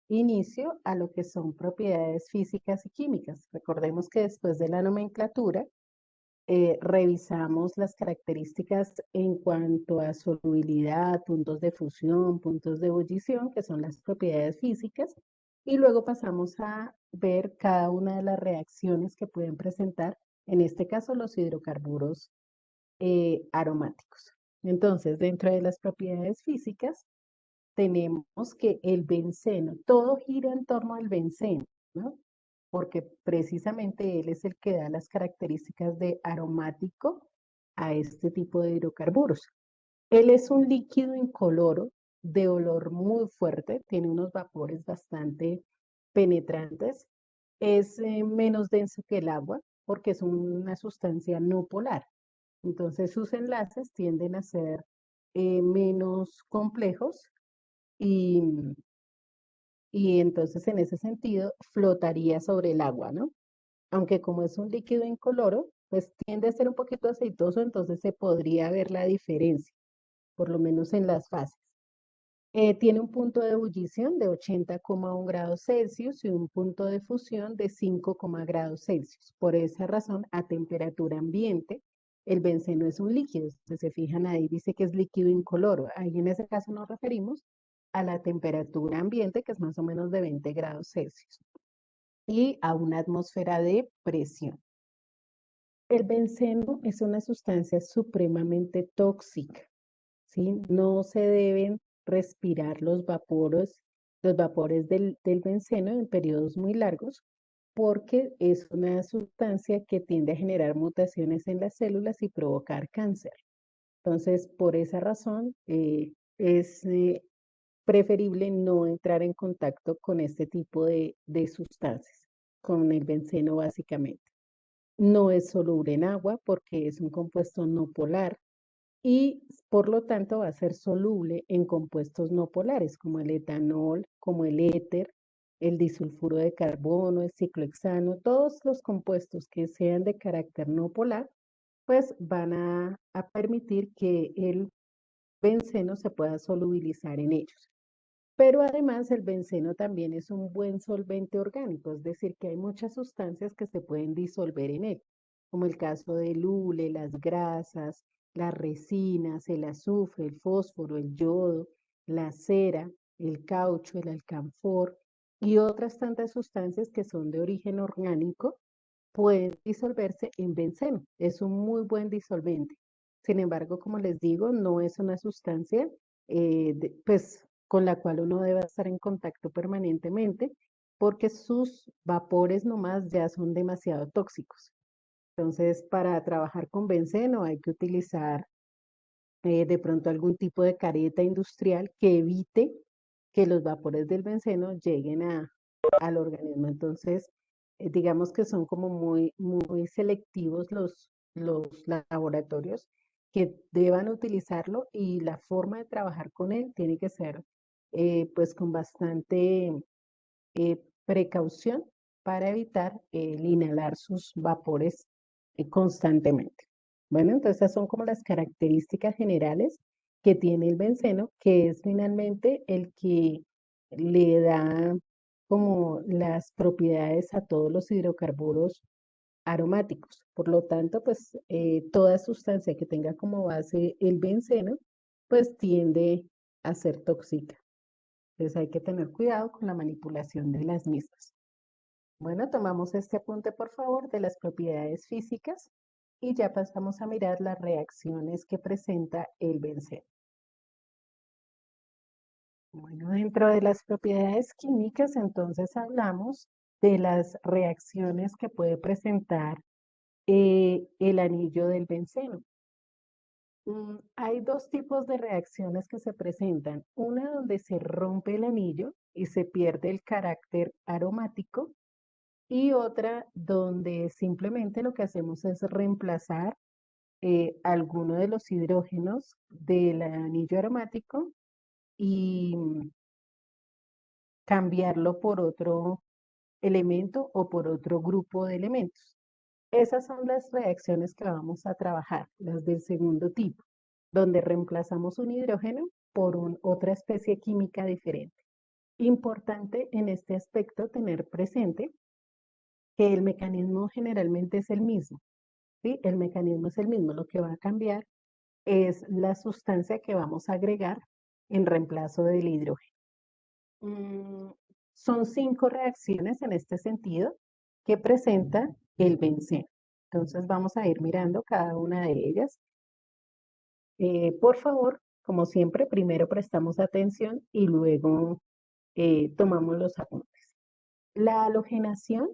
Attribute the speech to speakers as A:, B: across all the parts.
A: inicio a lo que son propiedades físicas y químicas. Recordemos que después de la nomenclatura, revisamos las características en cuanto a solubilidad, puntos de fusión, puntos de ebullición, que son las propiedades físicas, y luego pasamos a ver cada una de las reacciones que pueden presentar, en este caso los hidrocarburos aromáticos. Entonces, dentro de las propiedades físicas, tenemos que el benceno, todo gira en torno al benceno, ¿no? Porque precisamente él es el que da las características de aromático a este tipo de hidrocarburos. Él es un líquido incoloro de olor muy fuerte, tiene unos vapores bastante penetrantes, es menos denso que el agua porque es una sustancia no polar. Entonces sus enlaces tienden a ser menos complejos y, y entonces en ese sentido flotaría sobre el agua, ¿no? Aunque como es un líquido incoloro, pues tiende a ser un poquito aceitoso, entonces se podría ver la diferencia, por lo menos en las fases. Tiene un punto de ebullición de 80,1 grados Celsius y un punto de fusión de 5, grados Celsius. Por esa razón, a temperatura ambiente, el benceno es un líquido. Si se fijan ahí, dice que es líquido incoloro. Ahí en ese caso nos referimos a la temperatura ambiente, que es más o menos de 20 grados Celsius, y a una atmósfera de presión. El benceno es una sustancia supremamente tóxica, ¿sí? No se deben respirar los vapores del benceno en periodos muy largos porque es una sustancia que tiende a generar mutaciones en las células y provocar cáncer. Entonces, por esa razón, es preferible no entrar en contacto con este tipo de sustancias, con el benceno básicamente. No es soluble en agua porque es un compuesto no polar y por lo tanto va a ser soluble en compuestos no polares como el etanol, como el éter, el disulfuro de carbono, el ciclohexano, todos los compuestos que sean de carácter no polar, pues van a permitir que el benceno se pueda solubilizar en ellos. Pero además el benceno también es un buen solvente orgánico, es decir, que hay muchas sustancias que se pueden disolver en él, como el caso del hule, las grasas, las resinas, el azufre, el fósforo, el yodo, la cera, el caucho, el alcanfor y otras tantas sustancias que son de origen orgánico pueden disolverse en benceno. Es un muy buen disolvente. Sin embargo, como les digo, no es una sustancia pues, con la cual uno debe estar en contacto permanentemente porque sus vapores nomás ya son demasiado tóxicos. Entonces, para trabajar con benceno hay que utilizar de pronto algún tipo de careta industrial que evite que los vapores del benceno lleguen al organismo. Entonces, digamos que son como muy selectivos los laboratorios que deban utilizarlo y la forma de trabajar con él tiene que ser pues con bastante precaución para evitar el inhalar sus vapores constantemente. Bueno, entonces esas son como las características generales que tiene el benceno, que es finalmente el que le da como las propiedades a todos los hidrocarburos aromáticos. Por lo tanto, pues toda sustancia que tenga como base el benceno, pues tiende a ser tóxica. Entonces hay que tener cuidado con la manipulación de las mismas. Bueno, tomamos este apunte, por favor, de las propiedades físicas y ya pasamos a mirar las reacciones que presenta el benceno. Bueno, dentro de las propiedades químicas, entonces hablamos de las reacciones que puede presentar el anillo del benceno. Hay dos tipos de reacciones que se presentan. Una donde se rompe el anillo y se pierde el carácter aromático y otra donde simplemente lo que hacemos es reemplazar alguno de los hidrógenos del anillo aromático y cambiarlo por otro elemento o por otro grupo de elementos. Esas son las reacciones que vamos a trabajar, las del segundo tipo, donde reemplazamos un hidrógeno por otra especie química diferente. Importante en este aspecto tener presente que el mecanismo generalmente es el mismo, ¿sí? El mecanismo es el mismo, lo que va a cambiar es la sustancia que vamos a agregar en reemplazo del hidrógeno. Mm, Son 5 reacciones en este sentido que presenta el benceno. Entonces vamos a ir mirando cada una de ellas. Por favor, como siempre, primero prestamos atención y luego tomamos los apuntes. La halogenación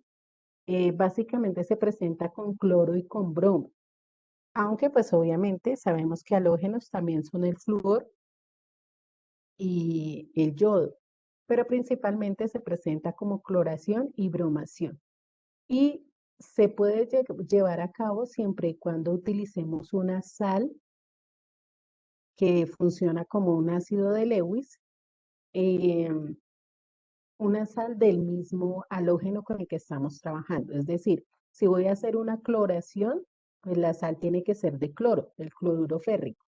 A: básicamente se presenta con cloro y con bromo, aunque pues obviamente sabemos que halógenos también son el flúor y el yodo, pero principalmente se presenta como cloración y bromación. Y se puede llevar a cabo siempre y cuando utilicemos una sal que funciona como un ácido de Lewis, em, una sal del mismo halógeno con el que estamos trabajando. Es decir, si voy a hacer una cloración, pues la sal tiene que ser de cloro, el cloruro férrico.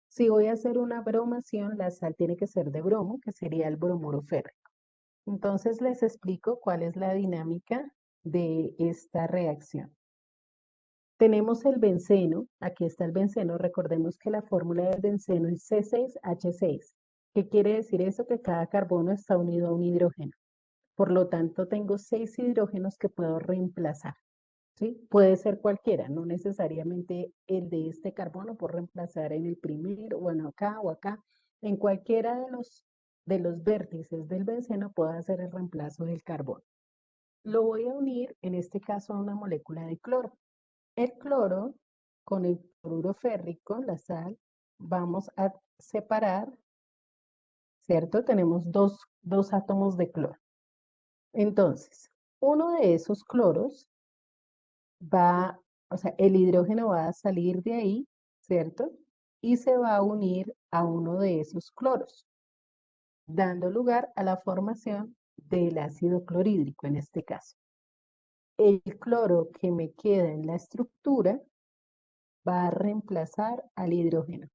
A: Si voy a hacer una bromación, la sal tiene que ser de bromo, que sería el bromuro férrico. Entonces les explico cuál es la dinámica de esta reacción. Tenemos el benceno, aquí está el benceno, recordemos que la fórmula del benceno es C6H6. ¿Qué quiere decir eso? Que cada carbono está unido a un hidrógeno. Por lo tanto, tengo 6 hidrógenos que puedo reemplazar, ¿sí? Puede ser cualquiera, no necesariamente el de este carbono por reemplazar en el primero, bueno, acá o acá. En cualquiera de los vértices del benceno puedo hacer el reemplazo del carbono. Lo voy a unir, en este caso, a una molécula de cloro. El cloro con el cloruro férrico, la sal, vamos a separar, ¿cierto? Tenemos dos átomos de cloro. Entonces, uno de esos cloros va, o sea, el hidrógeno va a salir de ahí, ¿cierto? Y se va a unir a uno de esos cloros, dando lugar a la formación del ácido clorhídrico en este caso. El cloro que me queda en la estructura va a reemplazar al hidrógeno.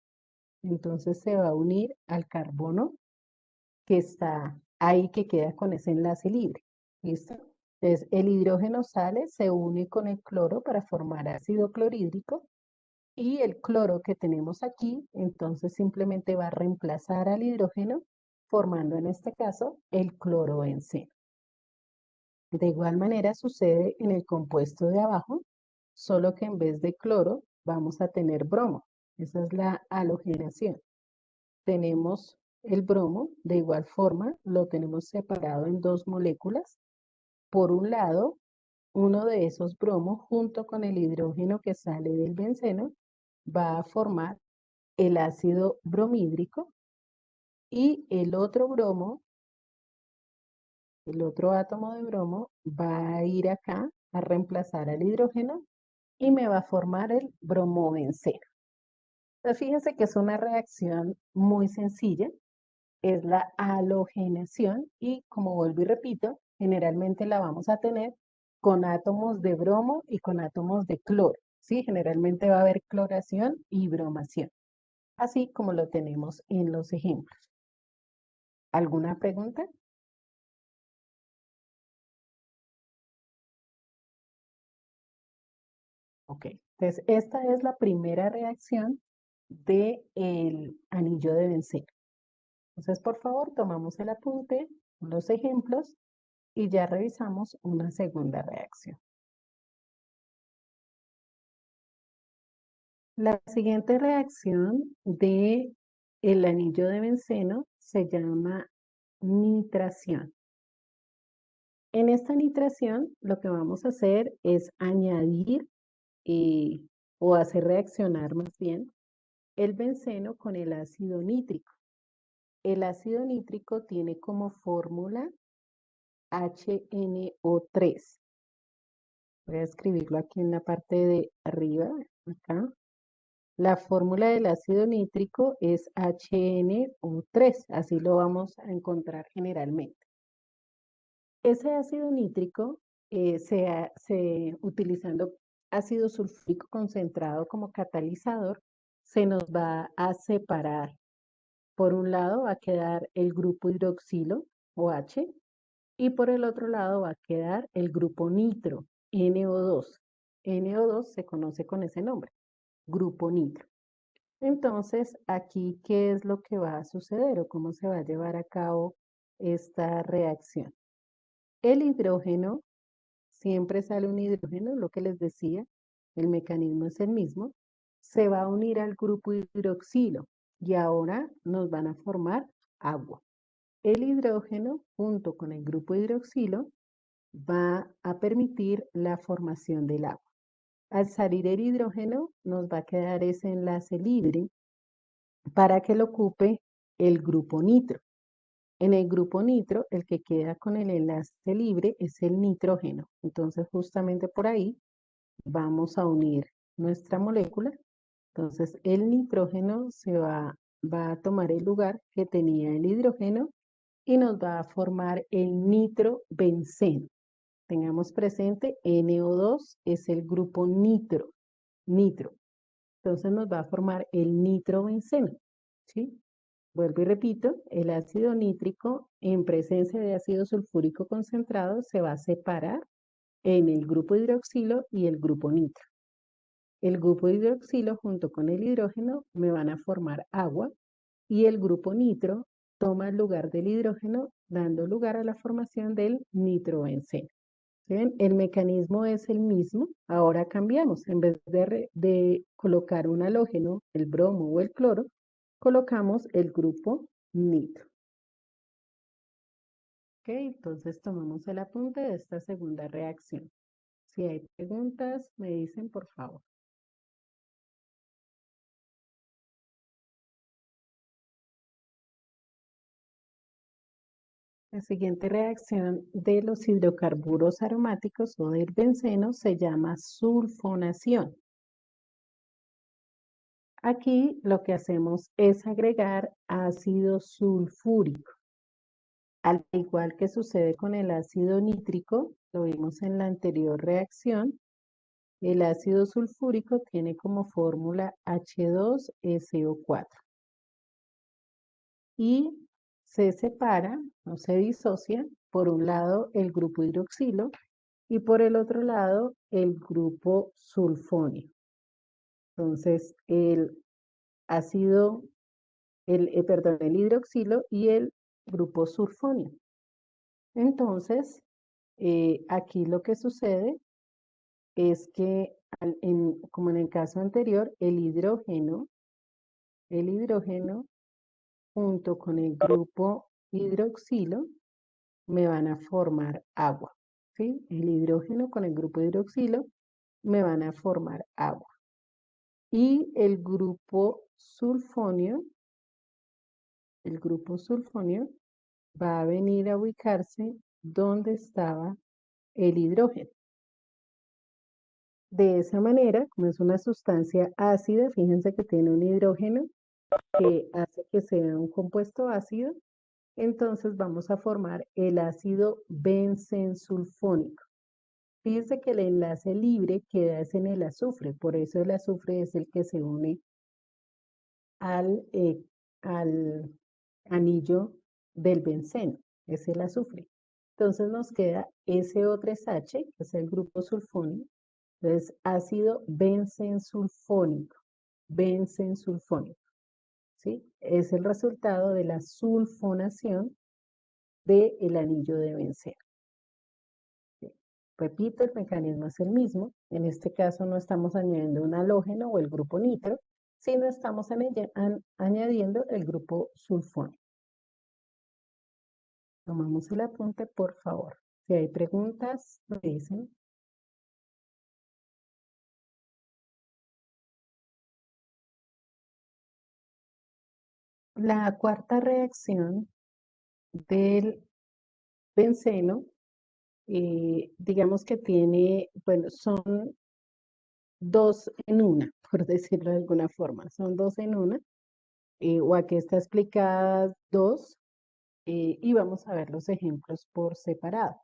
A: Entonces se va a unir al carbono que está ahí, que queda con ese enlace libre. ¿Listo? Entonces el hidrógeno sale, se une con el cloro para formar ácido clorhídrico y el cloro que tenemos aquí, entonces simplemente va a reemplazar al hidrógeno, formando en este caso el clorobenceno. De igual manera sucede en el compuesto de abajo, solo que en vez de cloro vamos a tener bromo. Esa es la halogenación. Tenemos el bromo, de igual forma lo tenemos separado en 2 moléculas. Por un lado, uno de esos bromos junto con el hidrógeno que sale del benceno va a formar el ácido bromhídrico y el otro bromo, el otro átomo de bromo va a ir acá a reemplazar al hidrógeno y me va a formar el bromobenceno. Entonces, fíjense que es una reacción muy sencilla, es la halogenación y como vuelvo y repito, generalmente la vamos a tener con átomos de bromo y con átomos de cloro, ¿sí? Generalmente va a haber cloración y bromación, así como lo tenemos en los ejemplos. ¿Alguna pregunta? Ok, entonces esta es la primera reacción del anillo de benceno. Entonces, por favor, tomamos el apunte, los ejemplos y ya revisamos una segunda reacción. La siguiente reacción de el anillo de benceno se llama nitración. En esta nitración lo que vamos a hacer es añadir o hacer reaccionar más bien el benceno con el ácido nítrico. El ácido nítrico tiene como fórmula HNO3. Voy a escribirlo aquí en la parte de arriba, acá. La fórmula del ácido nítrico es HNO3, así lo vamos a encontrar generalmente. Ese ácido nítrico, utilizando ácido sulfúrico concentrado como catalizador, se nos va a separar. Por un lado va a quedar el grupo hidroxilo OH, y por el otro lado va a quedar el grupo nitro, NO2. NO2 se conoce con ese nombre, grupo nitro. Entonces, aquí, ¿qué es lo que va a suceder o cómo se va a llevar a cabo esta reacción? El hidrógeno, siempre sale un hidrógeno, lo que les decía, el mecanismo es el mismo, se va a unir al grupo hidroxilo y ahora nos van a formar agua. El hidrógeno junto con el grupo hidroxilo va a permitir la formación del agua. Al salir el hidrógeno nos va a quedar ese enlace libre para que lo ocupe el grupo nitro. En el grupo nitro, el que queda con el enlace libre es el nitrógeno. Entonces, justamente por ahí vamos a unir nuestra molécula. Entonces, el nitrógeno va a tomar el lugar que tenía el hidrógeno y nos va a formar el nitrobenceno. Tengamos presente, NO2 es el grupo nitro. Entonces nos va a formar el nitrobenceno, ¿sí? Vuelvo y repito, el ácido nítrico en presencia de ácido sulfúrico concentrado se va a separar en el grupo hidroxilo y el grupo nitro. El grupo hidroxilo junto con el hidrógeno me van a formar agua y el grupo nitro toma el lugar del hidrógeno dando lugar a la formación del nitrobenceno. ¿Ven? El mecanismo es el mismo, ahora cambiamos. En vez de colocar un halógeno, el bromo o el cloro, colocamos el grupo nitro. Ok, entonces tomamos el apunte de esta segunda reacción. Si hay preguntas, me dicen por favor. La siguiente reacción de los hidrocarburos aromáticos o del benceno se llama sulfonación. Aquí lo que hacemos es agregar ácido sulfúrico. Al igual que sucede con el ácido nítrico, lo vimos en la anterior reacción, el ácido sulfúrico tiene como fórmula H2SO4 y se separa, no se disocia, por un lado el grupo hidroxilo y por el otro lado el grupo sulfonio. Entonces, el ácido, el hidroxilo y el grupo sulfonio. Entonces, aquí lo que sucede es que, como en el caso anterior, el hidrógeno junto con el grupo hidroxilo me van a formar agua. ¿Sí? El hidrógeno con el grupo hidroxilo me van a formar agua. Y el grupo sulfonio va a venir a ubicarse donde estaba el hidrógeno. De esa manera, como es una sustancia ácida, fíjense que tiene un hidrógeno que hace que sea un compuesto ácido, entonces vamos a formar el ácido benzensulfónico. Fíjense que el enlace libre queda es en el azufre, por eso el azufre es el que se une al anillo del benceno, es el azufre. Entonces nos queda SO3H, que es el grupo sulfonio, entonces ácido benzensulfónico, ¿sí? Es el resultado de la sulfonación del anillo de benceno. ¿Sí? Repito, el mecanismo es el mismo. En este caso no estamos añadiendo un halógeno o el grupo nitro, sino estamos añadiendo el grupo sulfónico. Tomamos el apunte, por favor. Si hay preguntas, me dicen. La cuarta reacción del benceno, digamos que tiene, bueno, son dos en una, por decirlo de alguna forma. Son dos en una, o aquí está explicadas dos, y vamos a ver los ejemplos por separado.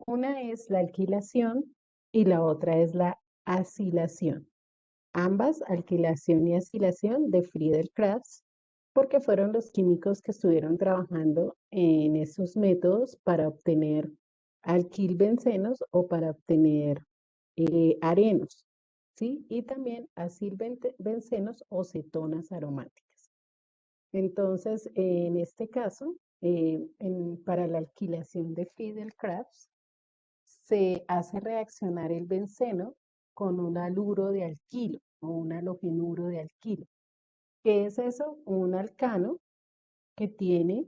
A: Una es la alquilación y la otra es la acilación. Ambas, alquilación y acilación de Friedel-Crafts, porque fueron los químicos que estuvieron trabajando en esos métodos para obtener alquilbencenos o para obtener arenos, ¿sí? Y también acilbencenos o cetonas aromáticas. Entonces, en este caso, para la alquilación de Friedel-Crafts, se hace reaccionar el benceno con un haluro de alquilo o un halogenuro de alquilo. ¿Qué es eso? Un alcano que tiene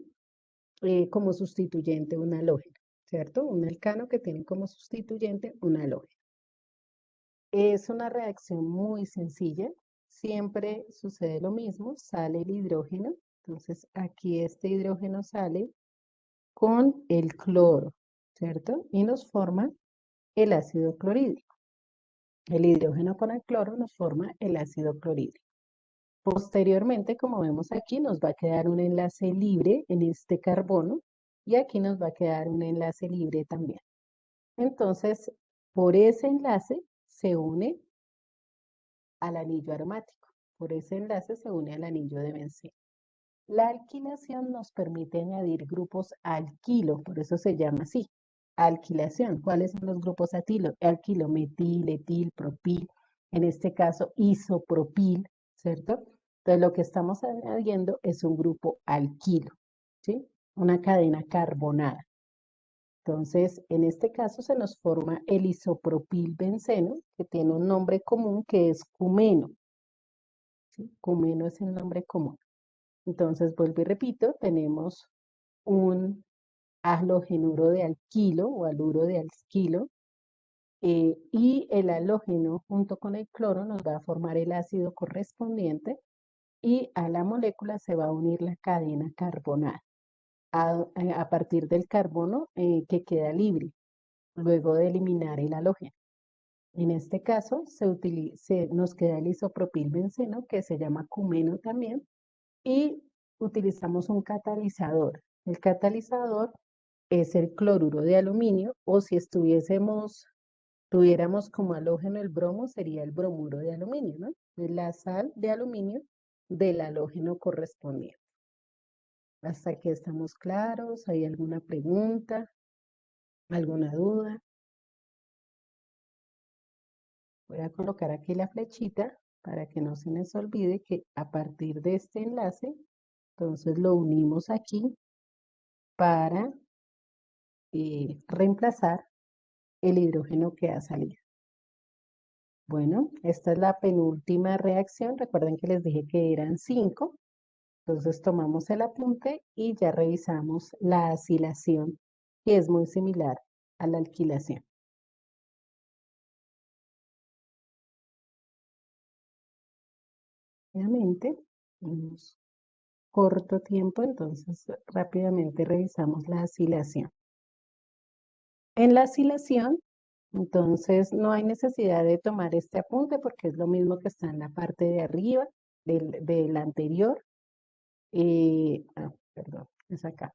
A: como sustituyente un halógeno, ¿cierto? Un alcano que tiene como sustituyente un halógeno. Es una reacción muy sencilla, siempre sucede lo mismo, sale el hidrógeno, entonces aquí este hidrógeno sale con el cloro, ¿cierto? Y nos forma el ácido clorhídrico. El hidrógeno con el cloro nos forma el ácido clorhídrico. Posteriormente, como vemos aquí, nos va a quedar un enlace libre en este carbono y aquí nos va a quedar un enlace libre también. Entonces, por ese enlace se une al anillo aromático. Por ese enlace se une al anillo de benceno. La alquilación nos permite añadir grupos alquilo, por eso se llama así, alquilación. ¿Cuáles son los grupos alquilo? Metil, etil, propil, en este caso isopropil, ¿cierto? Entonces lo que estamos añadiendo es un grupo alquilo, ¿sí? Una cadena carbonada. Entonces, en este caso se nos forma el isopropil benceno, que tiene un nombre común que es cumeno, ¿sí? Cumeno es el nombre común. Entonces, vuelvo y repito, tenemos un halogenuro de alquilo o haluro de alquilo, y el halógeno junto con el cloro nos va a formar el ácido correspondiente y a la molécula se va a unir la cadena carbonada a partir del carbono que queda libre luego de eliminar el halógeno. En este caso nos queda el isopropilbenceno que se llama cumeno también y utilizamos un catalizador. El catalizador es el cloruro de aluminio o si tuviéramos como halógeno el bromo, sería el bromuro de aluminio, ¿no? Es la sal de aluminio del halógeno correspondiente. Hasta aquí estamos claros. ¿Hay alguna pregunta? ¿Alguna duda? Voy a colocar aquí la flechita para que no se nos olvide que a partir de este enlace, entonces lo unimos aquí para reemplazar el hidrógeno que ha salido. Bueno, esta es la penúltima reacción. Recuerden que les dije que eran 5. Entonces tomamos el apunte y ya revisamos la acilación, que es muy similar a la alquilación. Obviamente, tenemos corto tiempo, entonces rápidamente revisamos la acilación. En la acilación, entonces no hay necesidad de tomar este apunte porque es lo mismo que está en la parte de arriba del anterior. Perdón, es acá.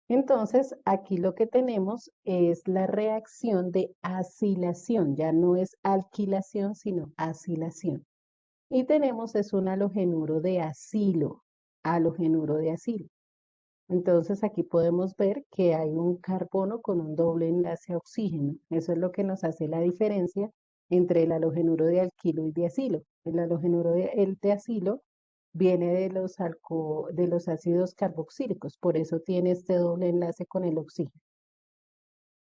A: Entonces, aquí lo que tenemos es la reacción de acilación, ya no es alquilación, sino acilación. Y tenemos es un halogenuro de acilo, halogenuro de acilo. Entonces aquí podemos ver que hay un carbono con un doble enlace a oxígeno. Eso es lo que nos hace la diferencia entre el halogenuro de alquilo y de acilo. El halogenuro de acilo viene de los ácidos carboxílicos, por eso tiene este doble enlace con el oxígeno.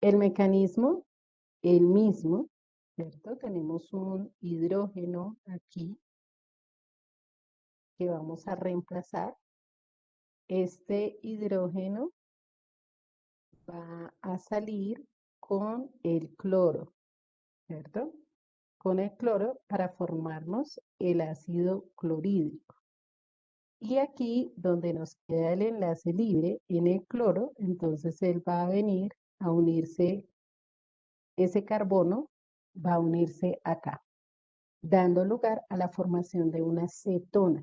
A: El mecanismo, el mismo, ¿cierto? Tenemos un hidrógeno aquí que vamos a reemplazar. Este hidrógeno va a salir con el cloro, ¿cierto? Con el cloro para formarnos el ácido clorhídrico. Y aquí donde nos queda el enlace libre en el cloro, entonces él va a venir a unirse, ese carbono va a unirse acá, dando lugar a la formación de una cetona.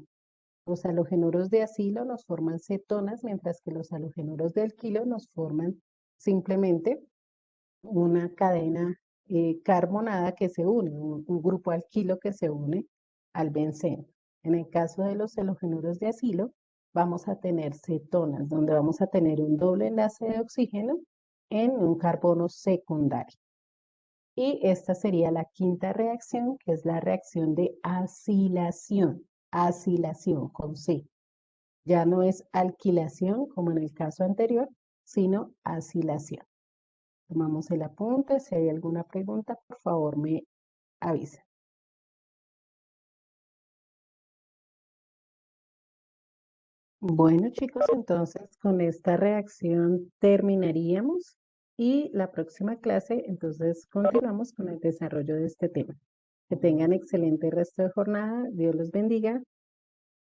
A: Los halogenuros de acilo nos forman cetonas, mientras que los halogenuros de alquilo nos forman simplemente una cadena carbonada que se une, un grupo alquilo que se une al benceno. En el caso de los halogenuros de acilo, vamos a tener cetonas, donde vamos a tener un doble enlace de oxígeno en un carbono secundario. Y esta sería la quinta reacción, que es la reacción de acilación con C. Ya no es alquilación, como en el caso anterior, sino acilación. Tomamos el apunte. Si hay alguna pregunta, por favor me avisa. Bueno, chicos, entonces con esta reacción terminaríamos y la próxima clase, entonces continuamos con el desarrollo de este tema. Que tengan excelente resto de jornada. Dios los bendiga.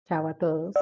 A: Chao a todos.